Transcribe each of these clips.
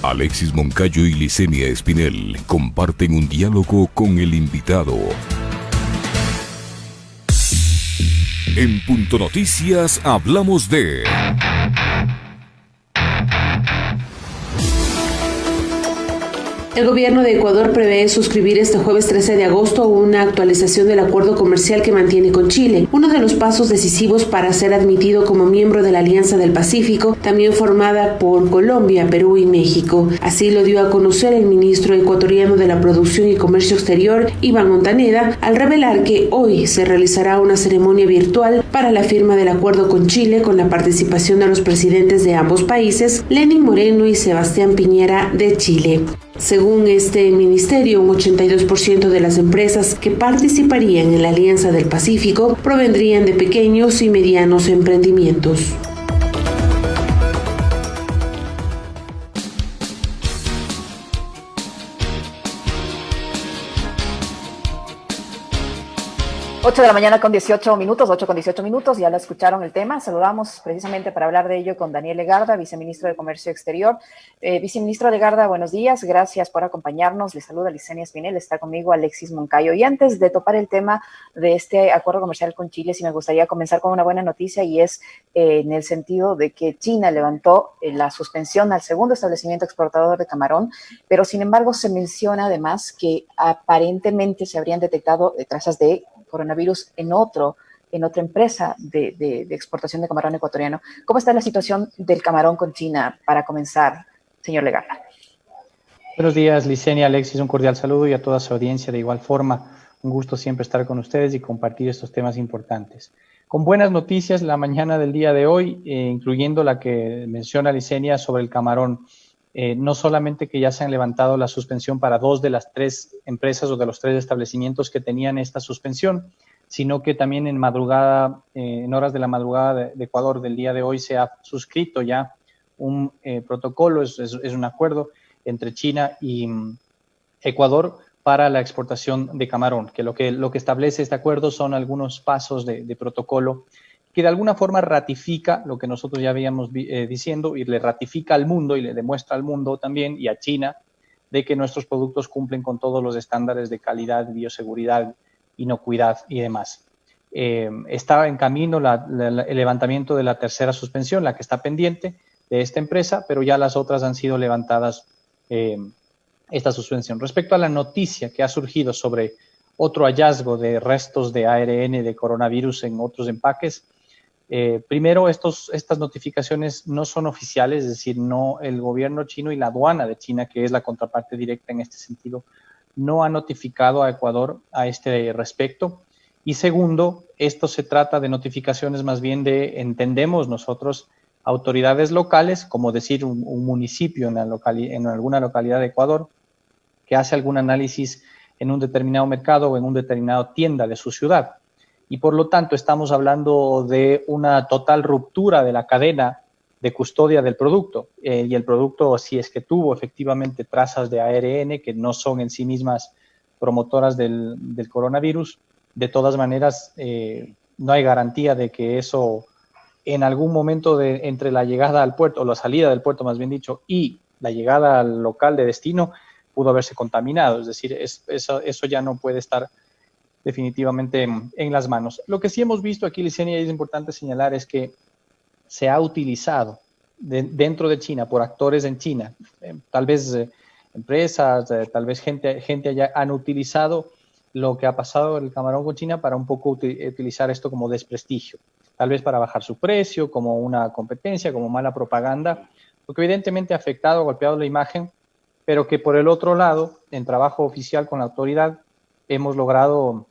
Alexis Moncayo y Licenia Espinel comparten un diálogo con el invitado. En Punto Noticias hablamos de... El gobierno de Ecuador prevé suscribir este jueves 13 de agosto una actualización del acuerdo comercial que mantiene con Chile, uno de los pasos decisivos para ser admitido como miembro de la Alianza del Pacífico, también formada por Colombia, Perú y México. Así lo dio a conocer el ministro ecuatoriano de la Producción y Comercio Exterior, Iván Montaneda, al revelar que hoy se realizará una ceremonia virtual para la firma del acuerdo con Chile con la participación de los presidentes de ambos países, Lenín Moreno y Sebastián Piñera de Chile. Según este ministerio, un 82% de las empresas que participarían en la Alianza del Pacífico provendrían de pequeños y medianos emprendimientos. Ocho de la mañana con 18 minutos, 8 con 18 minutos, ya la escucharon el tema. Saludamos precisamente para hablar de ello con Daniel Legarda, viceministro de Comercio Exterior. Viceministro Legarda, buenos días, gracias por acompañarnos. Le saluda Licenia Espinel, está conmigo Alexis Moncayo. Y antes de topar el tema de este acuerdo comercial con Chile, sí me gustaría comenzar con una buena noticia, y es en el sentido de que China levantó la suspensión al segundo establecimiento exportador de camarón, pero sin embargo se menciona además que aparentemente se habrían detectado trazas de coronavirus en otra empresa de exportación de camarón ecuatoriano. ¿Cómo está la situación del camarón con China para comenzar, señor Legarda? Buenos días, Licenia, Alexis, un cordial saludo, y a toda su audiencia de igual forma. Un gusto siempre estar con ustedes y compartir estos temas importantes. Con buenas noticias la mañana del día de hoy, incluyendo la que menciona Licenia sobre el camarón. No solamente que ya se han levantado la suspensión para 2 de las 3 empresas o de los 3 establecimientos que tenían esta suspensión, sino que también en madrugada, en horas de la madrugada de Ecuador del día de hoy, se ha suscrito ya un protocolo, es un acuerdo entre China y Ecuador para la exportación de camarón, que lo que establece este acuerdo son algunos pasos de protocolo que de alguna forma ratifica lo que nosotros ya veíamos diciendo, y le ratifica al mundo y le demuestra al mundo también y a China de que nuestros productos cumplen con todos los estándares de calidad, bioseguridad, inocuidad y demás. Está en camino el levantamiento de la tercera suspensión, la que está pendiente de esta empresa, pero ya las otras han sido levantadas esta suspensión. Respecto a la noticia que ha surgido sobre otro hallazgo de restos de ARN de coronavirus en otros empaques, primero, estas notificaciones no son oficiales, es decir, no el gobierno chino y la aduana de China, que es la contraparte directa en este sentido, no ha notificado a Ecuador a este respecto. Y segundo, esto se trata de notificaciones más bien de, entendemos nosotros, autoridades locales, como decir un municipio en alguna localidad de Ecuador, que hace algún análisis en un determinado mercado o en una determinada tienda de su ciudad. Y por lo tanto estamos hablando de una total ruptura de la cadena de custodia del producto. Y el producto, si es que tuvo efectivamente trazas de ARN que no son en sí mismas promotoras del coronavirus, de todas maneras no hay garantía de que eso en algún momento entre la llegada al puerto, o la salida del puerto más bien dicho, y la llegada al local de destino, pudo haberse contaminado. Es decir, eso ya no puede estar definitivamente en las manos. Lo que sí hemos visto aquí, Licenia, y es importante señalar, es que se ha utilizado dentro de China, por actores en China, tal vez empresas, tal vez gente allá, han utilizado lo que ha pasado en el camarón con China para un poco utilizar esto como desprestigio, tal vez para bajar su precio, como una competencia, como mala propaganda, lo que evidentemente ha afectado, ha golpeado la imagen, pero que por el otro lado, en trabajo oficial con la autoridad, hemos logrado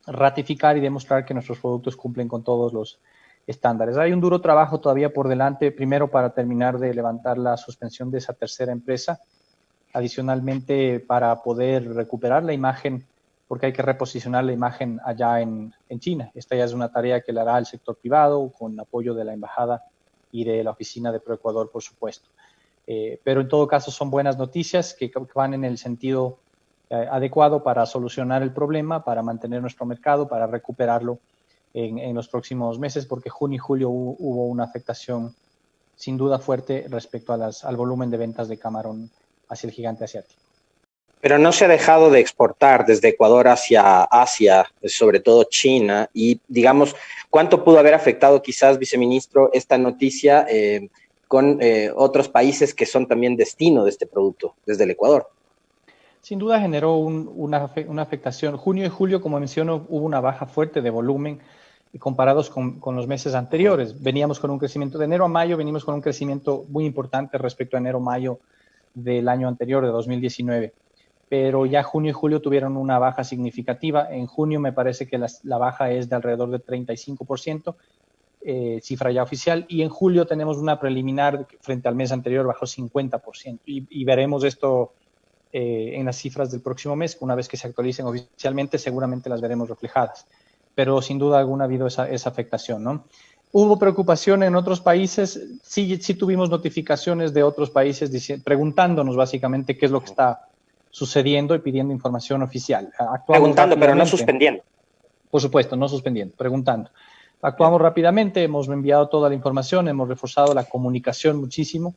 ratificar y demostrar que nuestros productos cumplen con todos los estándares. Hay un duro trabajo todavía por delante, primero para terminar de levantar la suspensión de esa tercera empresa, adicionalmente para poder recuperar la imagen, porque hay que reposicionar la imagen allá en China. Esta ya es una tarea que la hará el sector privado, con apoyo de la Embajada y de la Oficina de ProEcuador, por supuesto. Pero en todo caso son buenas noticias que van en el sentido adecuado para solucionar el problema, para mantener nuestro mercado, para recuperarlo en los próximos meses, porque junio y julio hubo una afectación sin duda fuerte respecto a al volumen de ventas de camarón hacia el gigante asiático. Pero no se ha dejado de exportar desde Ecuador hacia Asia, sobre todo China, y digamos, ¿cuánto pudo haber afectado quizás, viceministro, esta noticia con otros países que son también destino de este producto desde el Ecuador? Sin duda generó una afectación. Junio y julio, como menciono, hubo una baja fuerte de volumen comparados con los meses anteriores. Veníamos con un crecimiento de enero a mayo, venimos con un crecimiento muy importante respecto a enero-mayo del año anterior, de 2019. Pero ya junio y julio tuvieron una baja significativa. En junio me parece que la baja es de alrededor de 35%, cifra ya oficial, y en julio tenemos una preliminar frente al mes anterior bajo 50%. Y veremos esto en las cifras del próximo mes. Una vez que se actualicen oficialmente, seguramente las veremos reflejadas. Pero sin duda alguna ha habido esa afectación, ¿no? ¿Hubo preocupación en otros países? Sí tuvimos notificaciones de otros países preguntándonos básicamente qué es lo que está sucediendo y pidiendo información oficial. Preguntando, pero no suspendiendo. Por supuesto, no suspendiendo, preguntando. Actuamos rápidamente, hemos enviado toda la información, hemos reforzado la comunicación muchísimo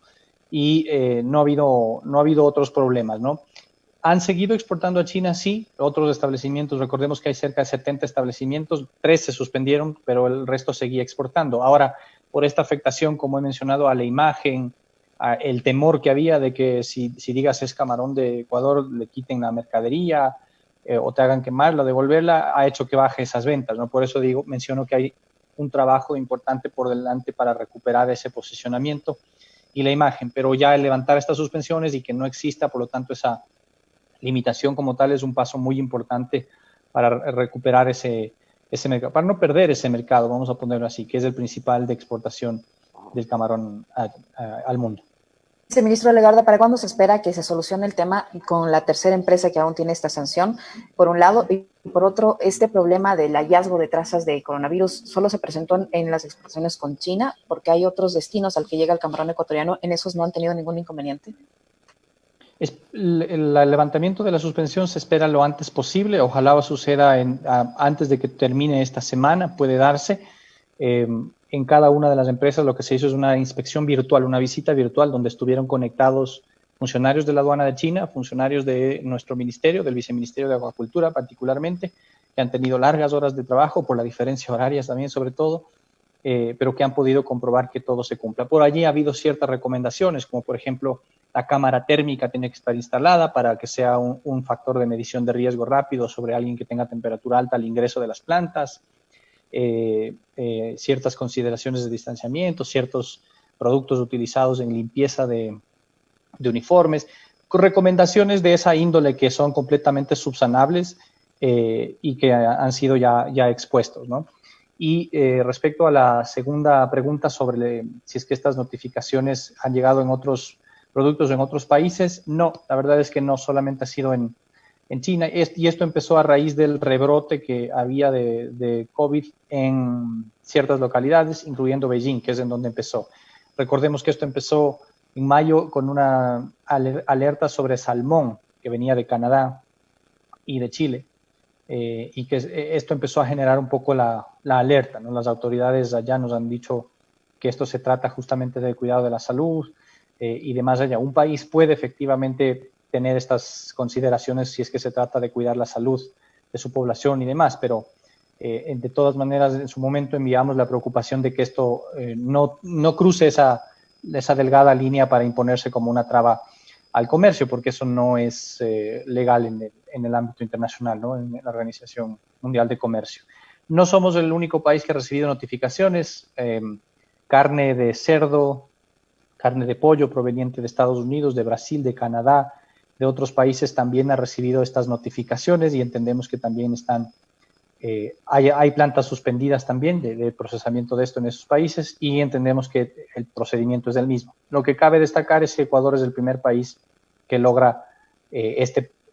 y no ha habido otros problemas, ¿no? ¿Han seguido exportando a China? Sí. Otros establecimientos, recordemos que hay cerca de 70 establecimientos, 3 se suspendieron, pero el resto seguía exportando. Ahora, por esta afectación, como he mencionado, a la imagen, el temor que había de que si digas es camarón de Ecuador, le quiten la mercadería o te hagan quemarla, devolverla, ha hecho que baje esas ventas, ¿no? Por eso menciono que hay un trabajo importante por delante para recuperar ese posicionamiento y la imagen, pero ya el levantar estas suspensiones y que no exista, por lo tanto, esa limitación como tal es un paso muy importante para recuperar ese mercado, para no perder ese mercado, vamos a ponerlo así, que es el principal de exportación del camarón al mundo. Viceministro Legarda, ¿para cuándo se espera que se solucione el tema con la tercera empresa que aún tiene esta sanción, por un lado, y por otro, este problema del hallazgo de trazas de coronavirus solo se presentó en las exportaciones con China, porque hay otros destinos al que llega el camarón ecuatoriano, ¿en esos no han tenido ningún inconveniente? El levantamiento de la suspensión se espera lo antes posible, ojalá suceda antes de que termine esta semana, puede darse. En cada una de las empresas lo que se hizo es una inspección virtual, una visita virtual donde estuvieron conectados funcionarios de la aduana de China, funcionarios de nuestro ministerio, del viceministerio de Acuacultura particularmente, que han tenido largas horas de trabajo por la diferencia horaria también sobre todo, pero que han podido comprobar que todo se cumpla. Por allí ha habido ciertas recomendaciones, como por ejemplo la cámara térmica tiene que estar instalada para que sea un factor de medición de riesgo rápido sobre alguien que tenga temperatura alta al ingreso de las plantas, ciertas consideraciones de distanciamiento, ciertos productos utilizados en limpieza de uniformes, con recomendaciones de esa índole que son completamente subsanables y que han sido ya expuestos, ¿no? Y respecto a la segunda pregunta sobre si es que estas notificaciones han llegado en otros productos en otros países, no, la verdad es que no, solamente ha sido en China, y esto empezó a raíz del rebrote que había de COVID en ciertas localidades, incluyendo Beijing, que es en donde empezó. Recordemos que esto empezó en mayo con una alerta sobre salmón que venía de Canadá y de Chile, y que esto empezó a generar un poco la alerta, ¿no? Las autoridades allá nos han dicho que esto se trata justamente del cuidado de la salud y de más allá. Un país puede efectivamente tener estas consideraciones si es que se trata de cuidar la salud de su población y demás, pero de todas maneras en su momento enviamos la preocupación de que esto no cruce esa delgada línea para imponerse como una traba al comercio, porque eso no es legal en el ámbito internacional, ¿no? En la Organización Mundial de Comercio. No somos el único país que ha recibido notificaciones. Carne de cerdo, carne de pollo proveniente de Estados Unidos, de Brasil, de Canadá, de otros países también ha recibido estas notificaciones y entendemos que también hay plantas suspendidas también de procesamiento de esto en esos países y entendemos que el procedimiento es el mismo. Lo que cabe destacar es que Ecuador es el primer país que logra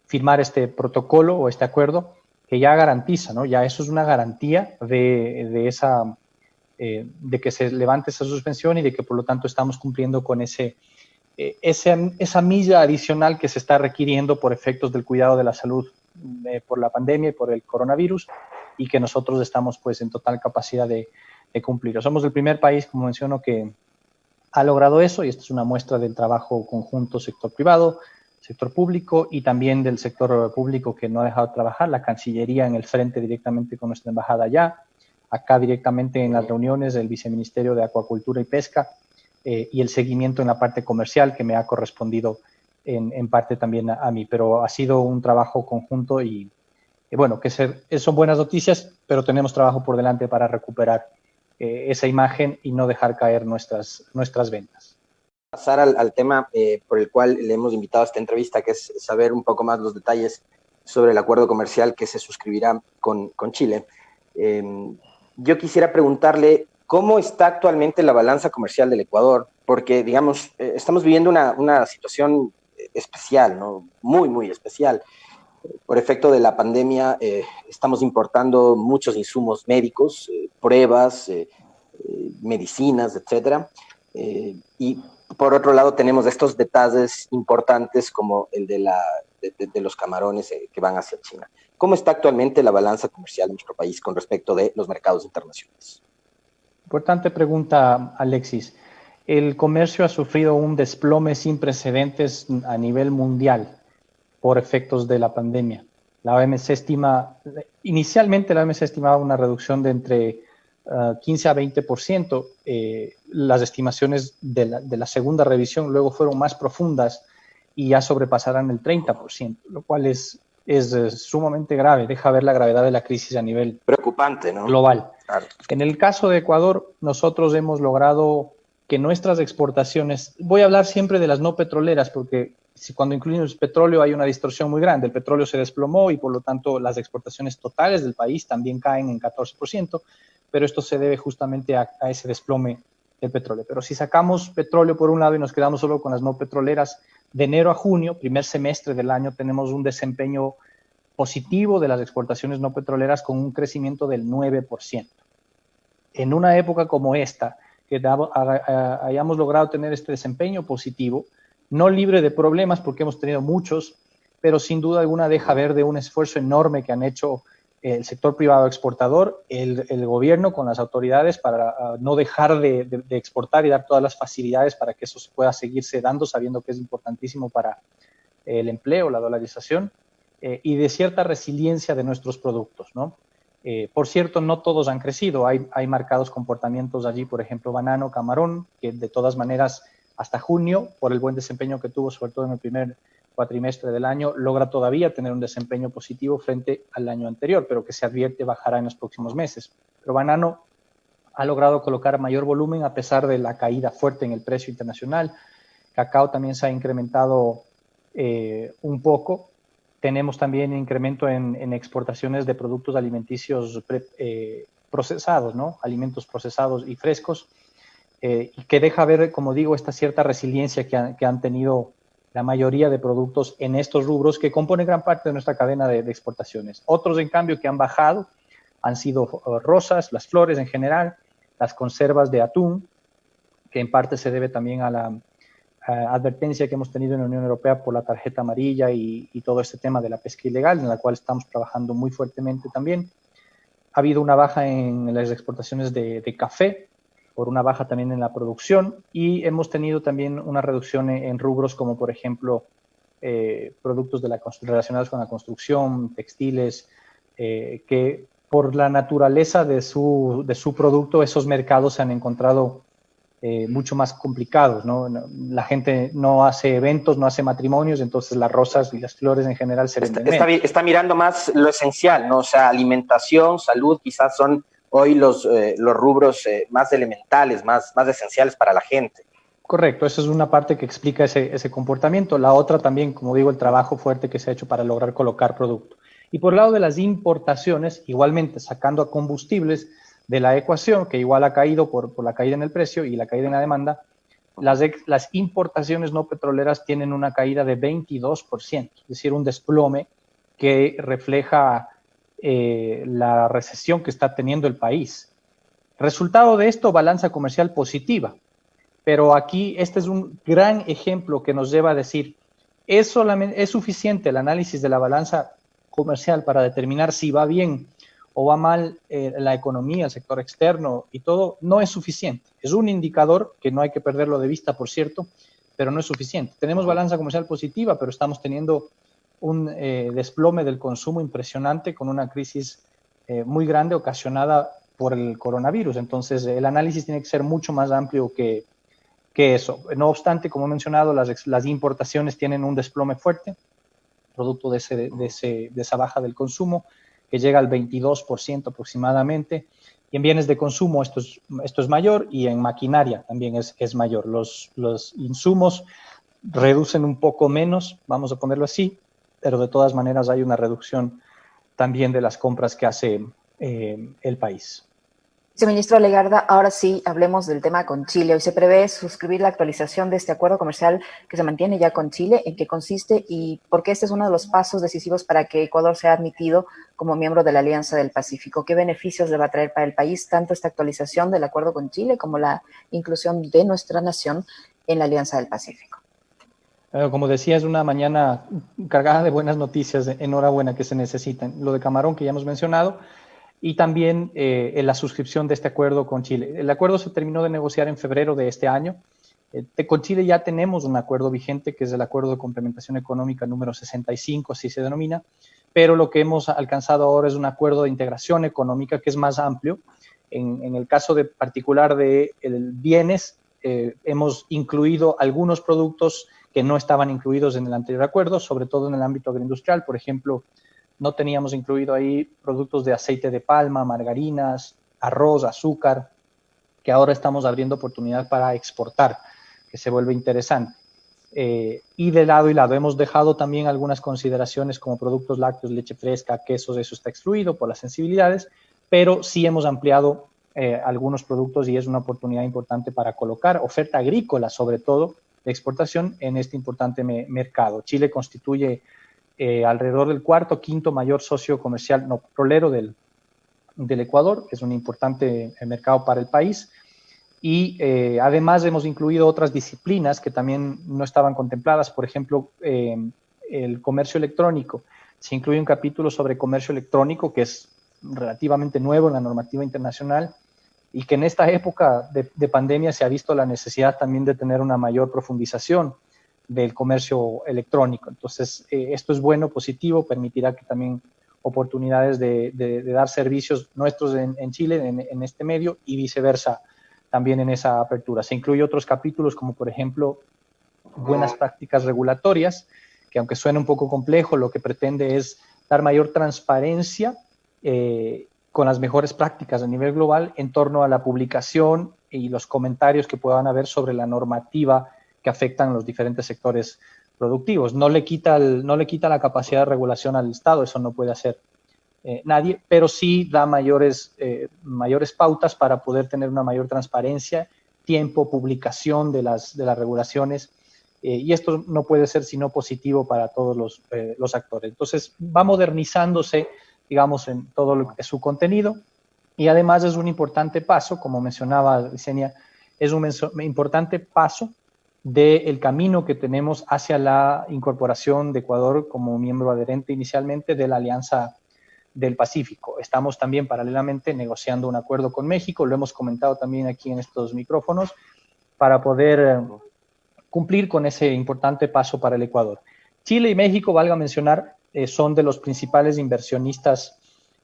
firmar este protocolo o este acuerdo que ya garantiza, ¿no? Ya eso es una garantía de que se levante esa suspensión y de que por lo tanto estamos cumpliendo con esa milla adicional que se está requiriendo por efectos del cuidado de la salud por la pandemia y por el coronavirus y que nosotros estamos pues en total capacidad de cumplir. Somos el primer país, como menciono, que ha logrado eso, y esta es una muestra del trabajo conjunto sector privado, sector público y también del sector público que no ha dejado de trabajar, la Cancillería en el frente directamente con nuestra embajada allá, acá directamente en las reuniones del Viceministerio de Acuacultura y Pesca, y el seguimiento en la parte comercial que me ha correspondido en parte también a mí, pero ha sido un trabajo conjunto y bueno, son buenas noticias, pero tenemos trabajo por delante para recuperar esa imagen y no dejar caer nuestras ventas. Pasar al tema por el cual le hemos invitado a esta entrevista, que es saber un poco más los detalles sobre el acuerdo comercial que se suscribirá con Chile. Yo quisiera preguntarle cómo está actualmente la balanza comercial del Ecuador, porque, digamos, estamos viviendo una situación especial, ¿no? Muy, muy especial. Por efecto de la pandemia, estamos importando muchos insumos médicos, pruebas, medicinas, etcétera. Y por otro lado, tenemos estos detalles importantes como el de los camarones que van hacia China. ¿Cómo está actualmente la balanza comercial de nuestro país con respecto de los mercados internacionales? Importante pregunta, Alexis. El comercio ha sufrido un desplome sin precedentes a nivel mundial por efectos de la pandemia. La OMC inicialmente la OMC estimaba una reducción de entre 15 a 20%. Las estimaciones de la segunda revisión luego fueron más profundas y ya sobrepasarán el 30%, lo cual es sumamente grave, deja ver la gravedad de la crisis a nivel preocupante, ¿no? Global. Claro. En el caso de Ecuador, nosotros hemos logrado que nuestras exportaciones, voy a hablar siempre de las no petroleras, porque cuando incluimos petróleo hay una distorsión muy grande, el petróleo se desplomó y por lo tanto las exportaciones totales del país también caen en 14%, pero esto se debe justamente a ese desplome del petróleo. Pero si sacamos petróleo por un lado y nos quedamos solo con las no petroleras, de enero a junio, primer semestre del año, tenemos un desempeño positivo de las exportaciones no petroleras con un crecimiento del 9%. En una época como esta, que hayamos logrado tener este desempeño positivo, no libre de problemas porque hemos tenido muchos, pero sin duda alguna deja ver de un esfuerzo enorme que han hecho el sector privado exportador, el gobierno con las autoridades para no dejar de exportar y dar todas las facilidades para que eso se pueda seguirse dando, sabiendo que es importantísimo para el empleo, la dolarización y de cierta resiliencia de nuestros productos, ¿no? Por cierto, no todos han crecido, hay marcados comportamientos allí, por ejemplo, banano, camarón, que de todas maneras hasta junio, por el buen desempeño que tuvo, sobre todo en el primer cuatrimestre del año, logra todavía tener un desempeño positivo frente al año anterior, pero que se advierte bajará en los próximos meses. Pero banano ha logrado colocar mayor volumen a pesar de la caída fuerte en el precio internacional. Cacao también se ha incrementado un poco. Tenemos también incremento en exportaciones de productos alimenticios procesados, ¿no? Alimentos procesados y frescos, y que deja ver, como digo, esta cierta resiliencia que han tenido la mayoría de productos en estos rubros que componen gran parte de nuestra cadena de exportaciones. Otros, en cambio, que han bajado han sido rosas, las flores en general, las conservas de atún, que en parte se debe también a la advertencia que hemos tenido en la Unión Europea por la tarjeta amarilla y todo este tema de la pesca ilegal, en la cual estamos trabajando muy fuertemente también. Ha habido una baja en las exportaciones de café, por una baja también en la producción, y hemos tenido también una reducción en rubros como, por ejemplo, productos relacionados con la construcción, textiles, que por la naturaleza de su producto, esos mercados se han encontrado mucho más complicados, ¿no? La gente no hace eventos, no hace matrimonios, entonces las rosas y las flores en general se venden menos. Está mirando más lo esencial, ¿no? O sea, alimentación, salud, quizás son hoy los rubros más elementales, más esenciales para la gente. Correcto, esa es una parte que explica ese comportamiento. La otra también, como digo, el trabajo fuerte que se ha hecho para lograr colocar producto. Y por el lado de las importaciones, igualmente sacando a combustibles de la ecuación, que igual ha caído por la caída en el precio y la caída en la demanda, las importaciones no petroleras tienen una caída de 22%, es decir, un desplome que refleja la recesión que está teniendo el país. Resultado de esto, balanza comercial positiva. Pero aquí este es un gran ejemplo que nos lleva a decir, ¿es suficiente el análisis de la balanza comercial para determinar si va bien o va mal la economía, el sector externo y todo, no es suficiente. Es un indicador que no hay que perderlo de vista, por cierto, pero no es suficiente. Tenemos balanza comercial positiva, pero estamos teniendo un desplome del consumo impresionante con una crisis muy grande ocasionada por el coronavirus. Entonces, el análisis tiene que ser mucho más amplio que eso. No obstante, como he mencionado, las importaciones tienen un desplome fuerte, producto de esa baja del consumo, que llega al 22% aproximadamente. Y en bienes de consumo esto es mayor, y en maquinaria también es mayor. Los insumos reducen un poco menos, vamos a ponerlo así, pero de todas maneras hay una reducción también de las compras que hace el país. Viceministro Legarda, ahora sí hablemos del tema con Chile. Hoy se prevé suscribir la actualización de este acuerdo comercial que se mantiene ya con Chile. ¿En qué consiste y por qué este es uno de los pasos decisivos para que Ecuador sea admitido como miembro de la Alianza del Pacífico? ¿Qué beneficios le va a traer para el país tanto esta actualización del acuerdo con Chile como la inclusión de nuestra nación en la Alianza del Pacífico? Como decía, es una mañana cargada de buenas noticias, enhorabuena, que se necesitan. Lo de Camarón, que ya hemos mencionado, y también la suscripción de este acuerdo con Chile. El acuerdo se terminó de negociar en febrero de este año. Con Chile ya tenemos un acuerdo vigente, que es el Acuerdo de Complementación Económica número 65, así se denomina, pero lo que hemos alcanzado ahora es un acuerdo de integración económica que es más amplio. En el caso particular de bienes, hemos incluido algunos productos que no estaban incluidos en el anterior acuerdo, sobre todo en el ámbito agroindustrial. Por ejemplo, no teníamos incluido ahí productos de aceite de palma, margarinas, arroz, azúcar, que ahora estamos abriendo oportunidad para exportar, que se vuelve interesante. Y de lado y lado hemos dejado también algunas consideraciones como productos lácteos, leche fresca, quesos, eso está excluido por las sensibilidades, pero sí hemos ampliado algunos productos y es una oportunidad importante para colocar oferta agrícola, sobre todo de exportación, en este importante mercado. Chile constituye alrededor del cuarto o quinto mayor socio comercial no petrolero del Ecuador, que es un importante mercado para el país. Y además hemos incluido otras disciplinas que también no estaban contempladas, por ejemplo, el comercio electrónico. Se incluye un capítulo sobre comercio electrónico que es relativamente nuevo en la normativa internacional y que en esta época de pandemia se ha visto la necesidad también de tener una mayor profundización del comercio electrónico. Entonces, esto es bueno, positivo, permitirá que también oportunidades de dar servicios nuestros en Chile, en este medio, y viceversa, también en esa apertura. Se incluye otros capítulos como, por ejemplo, buenas prácticas regulatorias, que aunque suene un poco complejo, lo que pretende es dar mayor transparencia con las mejores prácticas a nivel global en torno a la publicación y los comentarios que puedan haber sobre la normativa que afectan los diferentes sectores productivos. No le quita la capacidad de regulación al Estado, eso no puede hacer nadie, pero sí da mayores pautas para poder tener una mayor transparencia, tiempo, publicación de las regulaciones, y esto no puede ser sino positivo para todos los actores. Entonces, va modernizándose, digamos, en todo lo que es su contenido, y además es un importante paso, como mencionaba Licenia, es un importante paso del camino que tenemos hacia la incorporación de Ecuador como miembro adherente inicialmente de la Alianza del Pacífico. Estamos también paralelamente negociando un acuerdo con México, lo hemos comentado también aquí en estos micrófonos, para poder cumplir con ese importante paso para el Ecuador. Chile y México, valga mencionar, son de los principales inversionistas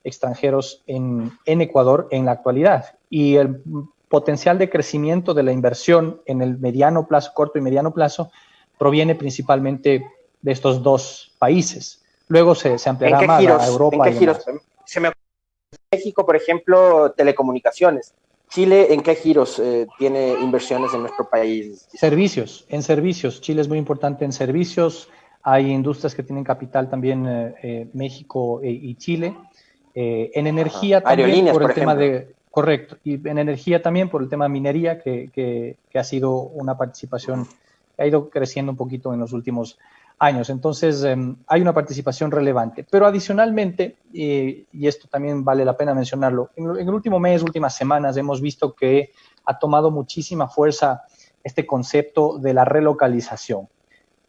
extranjeros en Ecuador en la actualidad, y el potencial de crecimiento de la inversión en el mediano plazo, corto y mediano plazo, proviene principalmente de estos dos países. Luego se ampliará más a Europa. ¿En qué giros? Se me ocurre México, por ejemplo, telecomunicaciones. Chile, ¿en qué giros tiene inversiones en nuestro país? En servicios. Chile es muy importante en servicios. Hay industrias que tienen capital también, México y Chile. En energía también, por el tema de... Correcto, y en energía también por el tema de minería, que ha sido una participación que ha ido creciendo un poquito en los últimos años. Entonces, hay una participación relevante. Pero adicionalmente, y esto también vale la pena mencionarlo, en el último mes, últimas semanas, hemos visto que ha tomado muchísima fuerza este concepto de la relocalización.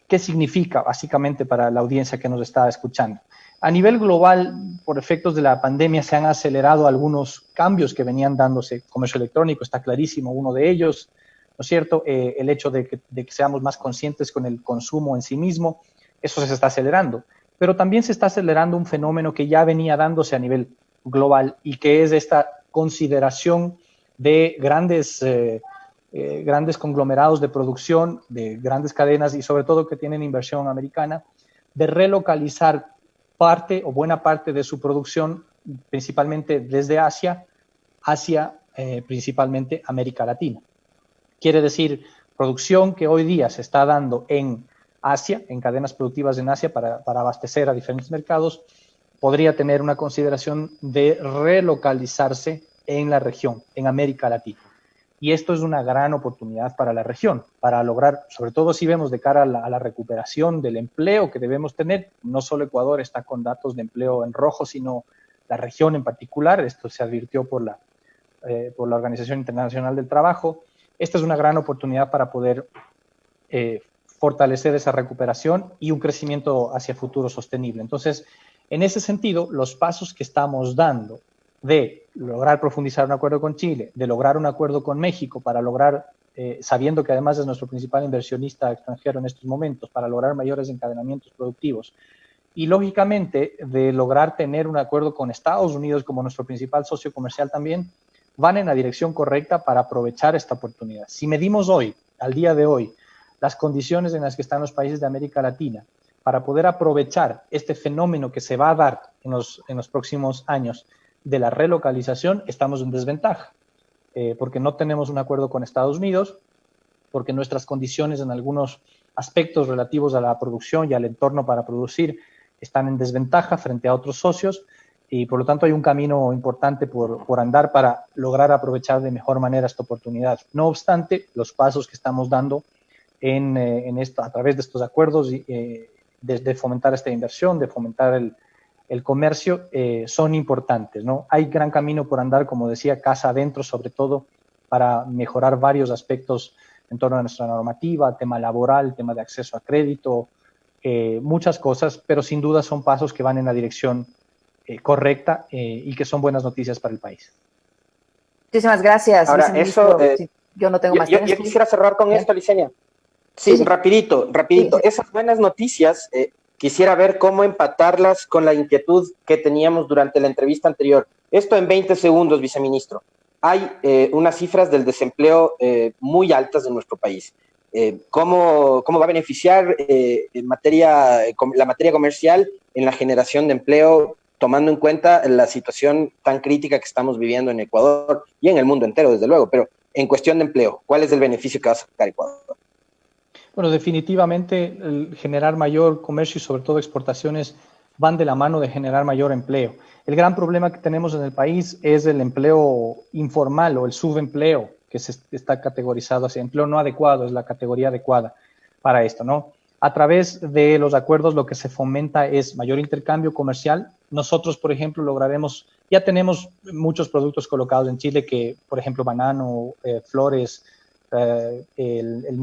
¿Qué significa, básicamente, para la audiencia que nos está escuchando? A nivel global, por efectos de la pandemia, se han acelerado algunos cambios que venían dándose. Comercio electrónico está clarísimo, uno de ellos, ¿no es cierto? El hecho de que seamos más conscientes con el consumo en sí mismo, eso se está acelerando. Pero también se está acelerando un fenómeno que ya venía dándose a nivel global y que es esta consideración de grandes conglomerados de producción, de grandes cadenas y sobre todo que tienen inversión americana, de relocalizar parte o buena parte de su producción, principalmente desde Asia, hacia principalmente América Latina. Quiere decir, producción que hoy día se está dando en Asia, en cadenas productivas en Asia para abastecer a diferentes mercados, podría tener una consideración de relocalizarse en la región, en América Latina. Y esto es una gran oportunidad para la región, para lograr, sobre todo si vemos de cara a la recuperación del empleo que debemos tener, no solo Ecuador está con datos de empleo en rojo, sino la región en particular, esto se advirtió por la Organización Internacional del Trabajo. Esta es una gran oportunidad para poder fortalecer esa recuperación y un crecimiento hacia futuro sostenible. Entonces, en ese sentido, los pasos que estamos dando de lograr profundizar un acuerdo con Chile, de lograr un acuerdo con México para lograr, sabiendo que además es nuestro principal inversionista extranjero en estos momentos, para lograr mayores encadenamientos productivos, y lógicamente de lograr tener un acuerdo con Estados Unidos como nuestro principal socio comercial también, van en la dirección correcta para aprovechar esta oportunidad. Si medimos hoy, al día de hoy, las condiciones en las que están los países de América Latina para poder aprovechar este fenómeno que se va a dar en los próximos años de la relocalización, estamos en desventaja, porque no tenemos un acuerdo con Estados Unidos, porque nuestras condiciones en algunos aspectos relativos a la producción y al entorno para producir están en desventaja frente a otros socios, y por lo tanto hay un camino importante por andar para lograr aprovechar de mejor manera esta oportunidad. No obstante, los pasos que estamos dando a través de estos acuerdos, de fomentar esta inversión, de fomentar el comercio, son importantes, ¿no? Hay gran camino por andar, como decía, casa adentro, sobre todo para mejorar varios aspectos en torno a nuestra normativa, tema laboral, tema de acceso a crédito, muchas cosas, pero sin duda son pasos que van en la dirección correcta y que son buenas noticias para el país. Muchísimas gracias. Ahora, eso, yo no tengo más tiempo. Yo quisiera cerrar con esto, Licenia. Sí, rapidito. Sí. Esas buenas noticias, quisiera ver cómo empatarlas con la inquietud que teníamos durante la entrevista anterior. Esto en 20 segundos, viceministro. Hay unas cifras del desempleo muy altas en nuestro país. ¿Cómo va a beneficiar la materia comercial en la generación de empleo, tomando en cuenta la situación tan crítica que estamos viviendo en Ecuador y en el mundo entero, desde luego? Pero en cuestión de empleo, ¿cuál es el beneficio que va a sacar Ecuador? Bueno, definitivamente el generar mayor comercio y sobre todo exportaciones van de la mano de generar mayor empleo. El gran problema que tenemos en el país es el empleo informal o el subempleo, que está categorizado así. Empleo no adecuado es la categoría adecuada para esto, ¿no? A través de los acuerdos lo que se fomenta es mayor intercambio comercial. Nosotros, por ejemplo, ya tenemos muchos productos colocados en Chile que, por ejemplo, banano, flores, los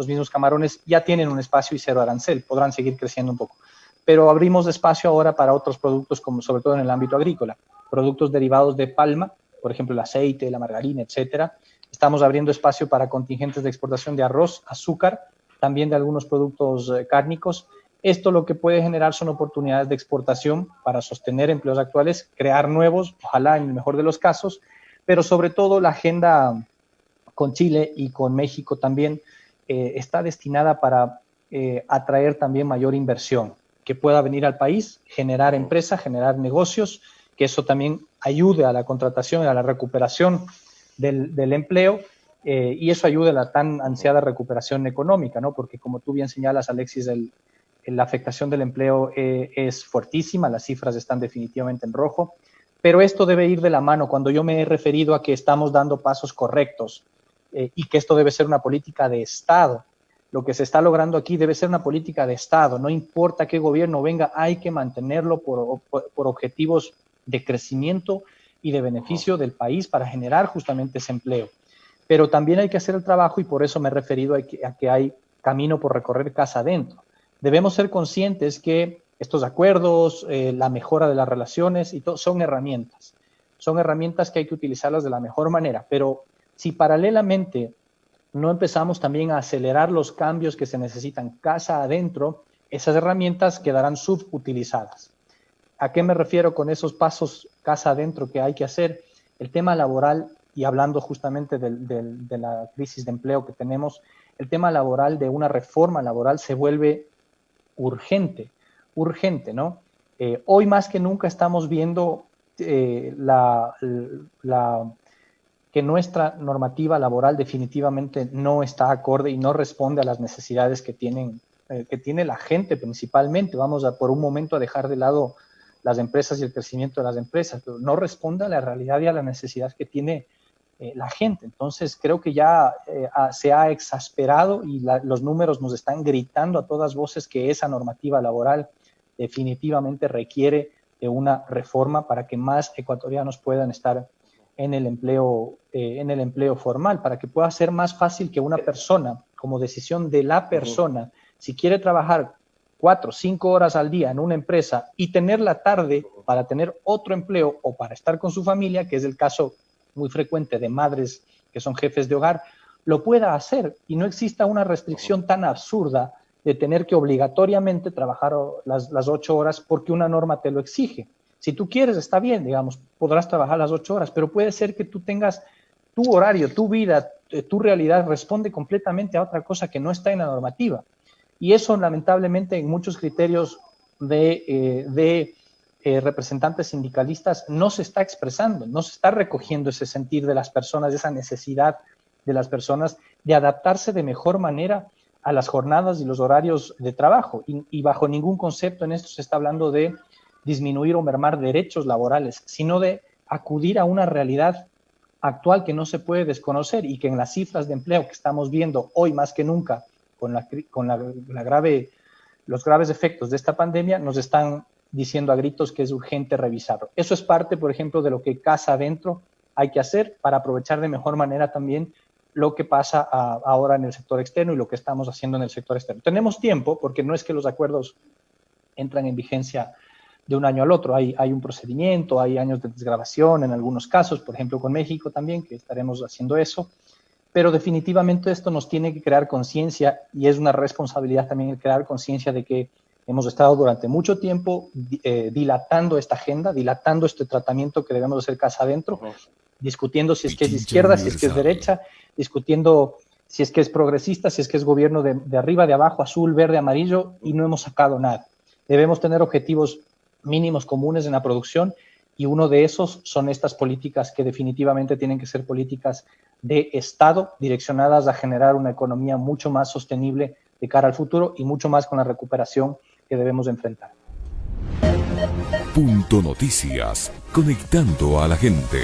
mismos camarones ya tienen un espacio y cero arancel, podrán seguir creciendo un poco. Pero abrimos espacio ahora para otros productos, como sobre todo en el ámbito agrícola, productos derivados de palma, por ejemplo, el aceite, la margarina, etcétera. Estamos abriendo espacio para contingentes de exportación de arroz, azúcar, también de algunos productos cárnicos. Esto lo que puede generar son oportunidades de exportación para sostener empleos actuales, crear nuevos, ojalá en el mejor de los casos, pero sobre todo la agenda con Chile y con México también está destinada para atraer también mayor inversión que pueda venir al país, generar empresa, generar negocios, que eso también ayude a la contratación y a la recuperación del empleo, y eso ayude a la tan ansiada recuperación económica, ¿no? Porque como tú bien señalas, Alexis, la afectación del empleo es fuertísima, las cifras están definitivamente en rojo, pero esto debe ir de la mano. Cuando yo me he referido a que estamos dando pasos correctos y que esto debe ser una política de Estado, lo que se está logrando aquí debe ser una política de Estado, no importa qué gobierno venga, hay que mantenerlo por objetivos de crecimiento y de beneficio del país para generar justamente ese empleo. Pero también hay que hacer el trabajo, y por eso me he referido a que hay camino por recorrer casa adentro. Debemos ser conscientes que estos acuerdos, la mejora de las relaciones, y son herramientas. Son herramientas que hay que utilizarlas de la mejor manera, pero si paralelamente no empezamos también a acelerar los cambios que se necesitan casa adentro, esas herramientas quedarán subutilizadas. ¿A qué me refiero con esos pasos casa adentro que hay que hacer? El tema laboral, y hablando justamente de la crisis de empleo que tenemos, el tema laboral, de una reforma laboral, se vuelve urgente, ¿no? Hoy más que nunca estamos viendo que nuestra normativa laboral definitivamente no está acorde y no responde a las necesidades que tiene la gente principalmente. Vamos a por un momento a dejar de lado las empresas y el crecimiento de las empresas, pero no responde a la realidad y a la necesidad que tiene la gente. Entonces creo que ya se ha exasperado y los números nos están gritando a todas voces que esa normativa laboral definitivamente requiere de una reforma para que más ecuatorianos puedan estar en el empleo formal, para que pueda ser más fácil que una persona, como decisión de la persona, si quiere trabajar 4 o 5 horas al día en una empresa y tener la tarde para tener otro empleo o para estar con su familia, que es el caso muy frecuente de madres que son jefes de hogar, lo pueda hacer y no exista una restricción tan absurda de tener que obligatoriamente trabajar las 8 horas porque una norma te lo exige. Si tú quieres, está bien, digamos, podrás trabajar las 8 horas, pero puede ser que tú tengas tu horario, tu vida, tu realidad responde completamente a otra cosa que no está en la normativa. Y eso, lamentablemente, en muchos criterios de representantes sindicalistas no se está expresando, no se está recogiendo ese sentir de las personas, esa necesidad de las personas de adaptarse de mejor manera a las jornadas y los horarios de trabajo. Y bajo ningún concepto en esto se está hablando de disminuir o mermar derechos laborales, sino de acudir a una realidad actual que no se puede desconocer y que en las cifras de empleo que estamos viendo hoy más que nunca con los graves efectos de esta pandemia nos están diciendo a gritos que es urgente revisarlo. Eso es parte, por ejemplo, de lo que casa adentro hay que hacer para aprovechar de mejor manera también lo que pasa ahora en el sector externo y lo que estamos haciendo en el sector externo. Tenemos tiempo porque no es que los acuerdos entran en vigencia de un año al otro, hay un procedimiento, hay años de desgravación en algunos casos, por ejemplo con México también, que estaremos haciendo eso, pero definitivamente esto nos tiene que crear conciencia y es una responsabilidad también el crear conciencia de que hemos estado durante mucho tiempo dilatando esta agenda, dilatando este tratamiento que debemos hacer casa adentro, discutiendo si es que es izquierda, si es que es derecha, discutiendo si es que es progresista, si es que es gobierno de arriba, de abajo, azul, verde, amarillo, y no hemos sacado nada. Debemos tener objetivos mínimos comunes en la producción y uno de esos son estas políticas que definitivamente tienen que ser políticas de Estado direccionadas a generar una economía mucho más sostenible de cara al futuro y mucho más con la recuperación que debemos enfrentar. Punto Noticias, conectando a la gente.